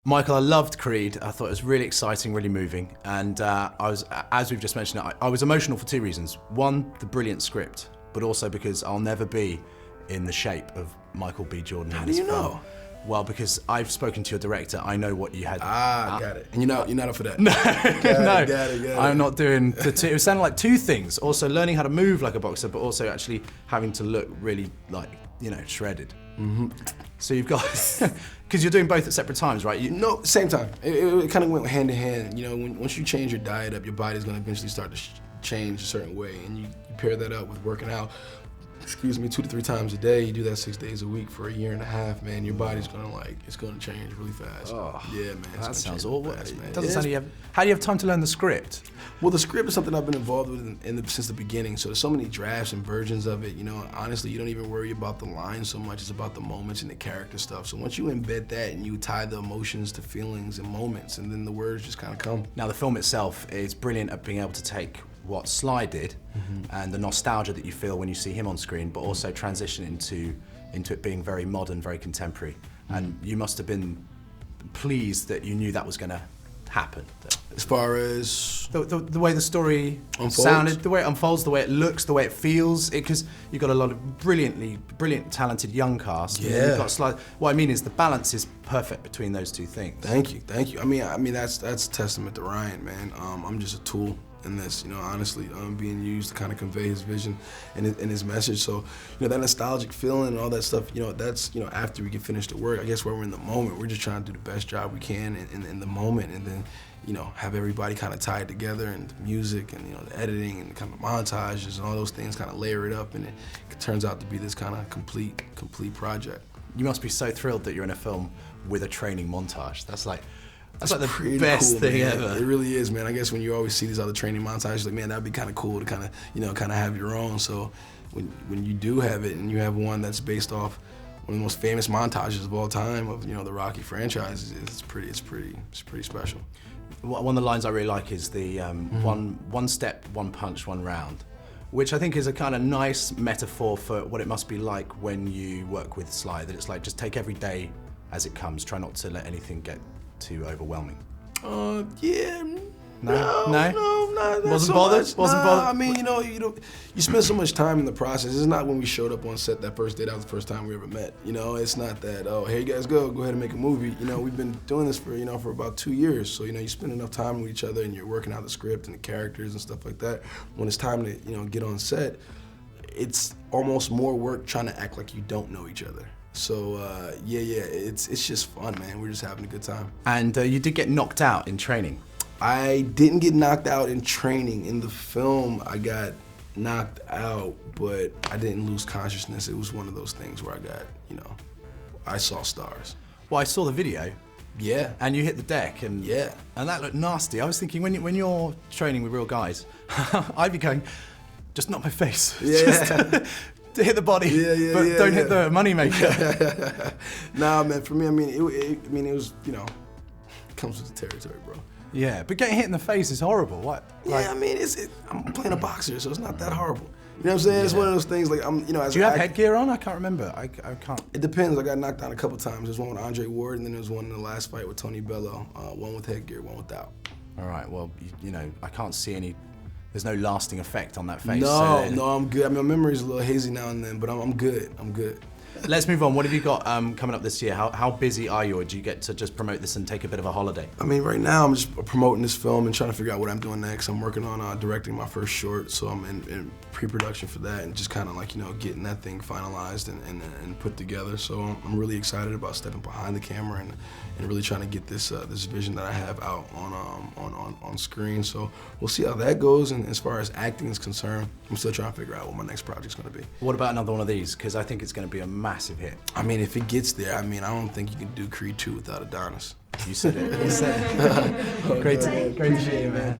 Michael, I loved Creed. I thought it was really exciting, really moving. And I was, as we've just mentioned, I was emotional for two reasons. One, the brilliant script, but also because I'll never be in the shape of Michael B. Jordan. How do you know? Well, because I've spoken to your director, I know what you had. Got it. And you're not up for that. No, Got it. I'm not doing the two. It was sounding like two things. Also learning how to move like a boxer, but also actually having to look really like, you know, shredded. Mm-hmm. So you've got, because you're doing both at separate times, right? No, same time. It kind of went hand in hand. You know, once you change your diet up, your body's gonna eventually start to change a certain way, and you pair that up with working out, 2 to 3 times a day. You do that 6 days a week for a year and a half, man. Your body's gonna it's gonna change really fast. Oh, yeah, man. That sounds awful. Fast, man. It doesn't sound how do you have time to learn the script? Well, the script is something I've been involved with since the beginning. So there's so many drafts and versions of it. You know, honestly, you don't even worry about the lines so much. It's about the moments and the character stuff. So once you embed that and you tie the emotions to feelings and moments, and then the words just kind of come. Now, the film itself is brilliant at being able to take what Sly did and the nostalgia that you feel when you see him on screen, but also transition into it being very modern, very contemporary. And you must have been pleased that you knew that was going to happen. As far as the way the story unfolds? Sounded, the way it unfolds, the way it looks, the way it feels, because you've got a lot of brilliant, talented young cast. Yeah. You've got what I mean is the balance is perfect between those two things. Thank you. I mean that's a testament to Ryan, man. I'm just a tool in this, you know, honestly, being used to kind of convey his vision and his message. So, you know, that nostalgic feeling and all that stuff, you know, that's, you know, after we get finished the work. I guess where we're in the moment, we're just trying to do the best job we can in the moment, and then, you know, have everybody kind of tied together, and the music and, you know, the editing and kind of montages and all those things kind of layer it up, and it turns out to be this kind of complete project. You must be so thrilled that you're in a film with a training montage. That's like the Pretty best cool, thing man. ever. It really is, man. I guess when you always see these other training montages, like, man, that'd be kind of cool to kind of, you know, have your own. So when you do have it, and you have one that's based off one of the most famous montages of all time of, you know, the Rocky franchise, it's pretty special. One of the lines I really like is the one step, one punch, one round, which I think is a kind of nice metaphor for what it must be like when you work with Sly. That it's like, just take every day as it comes. Try not to let anything get too overwhelming. Yeah. No, not wasn't so bothered. much. Wasn't bothered. I mean, you spend so much time in the process. It's not when we showed up on set that first day. That was the first time we ever met. You know, it's not that, oh, here you guys go ahead and make a movie. You know, we've been doing this for about 2 years. So, you know, you spend enough time with each other, and you're working out the script and the characters and stuff like that. When it's time to, you know, get on set, it's almost more work trying to act like you don't know each other. So it's just fun, man. We're just having a good time. And you did get knocked out in training. I didn't get knocked out in training. In the film, I got knocked out, but I didn't lose consciousness. It was one of those things where I got, you know, I saw stars. Well, I saw the video. Yeah. And you hit the deck, and yeah, and that looked nasty. I was thinking, when you're training with real guys, I'd be going, just not my face. Yeah. Just, to hit the body, but don't hit the moneymaker. Nah, man. For me, I mean, it was, you know, it comes with the territory, bro. Yeah, but getting hit in the face is horrible. What? Yeah, I mean, I'm playing a boxer, so it's not that horrible. You know what I'm saying? Yeah. It's one of those things, like, I'm, you know, as do you have headgear on? I can't remember. I can't. It depends. I got knocked down a couple times. There's one with Andre Ward, and then there's one in the last fight with Tony Bello. One with headgear, one without. All right. Well, you know, I can't see any. There's no lasting effect on that face. No, I'm good. I mean, my memory's a little hazy now and then, but I'm good. I'm good. Let's move on. What have you got coming up this year? How busy are you, or do you get to just promote this and take a bit of a holiday? I mean, right now I'm just promoting this film and trying to figure out what I'm doing next. I'm working on directing my first short, so I'm in pre-production for that, and just kind of like, you know, getting that thing finalized and put together. So I'm really excited about stepping behind the camera and really trying to get this this vision that I have out on screen. So we'll see how that goes. And as far as acting is concerned, I'm still trying to figure out what my next project's going to be. What about another one of these? Because I think it's going to be a massive hit. I mean, if it gets there, I mean, I don't think you can do Creed 2 without Adonis. You said it. You said it. Great to see you, man.